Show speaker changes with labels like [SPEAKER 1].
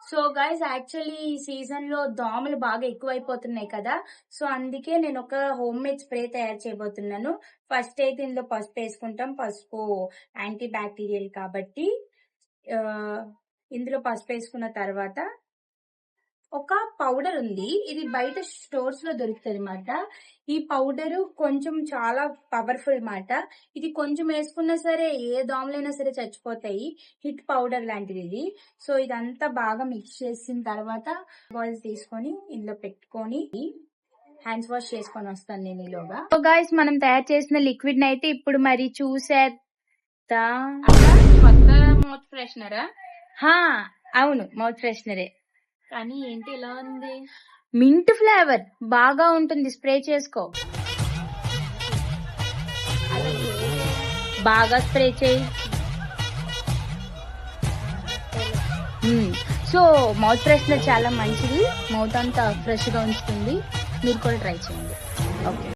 [SPEAKER 1] So guys actually ఈ season లో దోమలు బాగా ఎక్కువైపోతున్నాయి కదా. సో అందుకే నేను ఒక హోమ్ మేడ్ స్ప్రే తయారు చేయబోతున్నాను. ఫస్ట్ అయితే ఇందులో పసుపు వేసుకుంటాం. పసుపు యాంటీ బ్యాక్టీరియల్ కాబట్టి ఆ, ఇందులో పసుపు వేసుకున్న తర్వాత ఒక పౌడర్ ఉంది. ఇది బయట స్టోర్స్ లో దొరుకుతుంది అన్నమాట. ఈ పౌడర్ కొంచెం చాలా పవర్ఫుల్ మాట. ఇది కొంచెం వేసుకున్నా సరే ఏ దోమలైనా సరే చచ్చిపోతాయి. హిట్ పౌడర్ లాంటిది ఇది. సో ఇదంతా బాగా మిక్స్ చేసిన తర్వాత బాల్స్ తీసుకొని ఇందులో పెట్టుకొని హ్యాండ్స్ వాష్ చేసుకొని వస్తాను నేను ఈలోగా. సో గైస్ మనం తయారు చేసిన లిక్విడ్ అయితే ఇప్పుడు మరి చూసేద్దా.
[SPEAKER 2] కొత్త మౌత్ ఫ్రెషనరా?
[SPEAKER 1] అవును, మౌత్ ఫ్రెషనరే.
[SPEAKER 2] కానీ ఏంటి ఇలా ఉంది?
[SPEAKER 1] మింట్ ఫ్లేవర్ బాగా ఉంటుంది, స్ప్రే చేసుకో. బాగా స్ప్రే చేయి. సో మౌత్ ఫ్రెషనర్ చాలా మంచిది, మౌత్ అంతా ఫ్రెష్ గా ఉంచుతుంది. మీరు కూడా ట్రై చేయండి. ఓకే.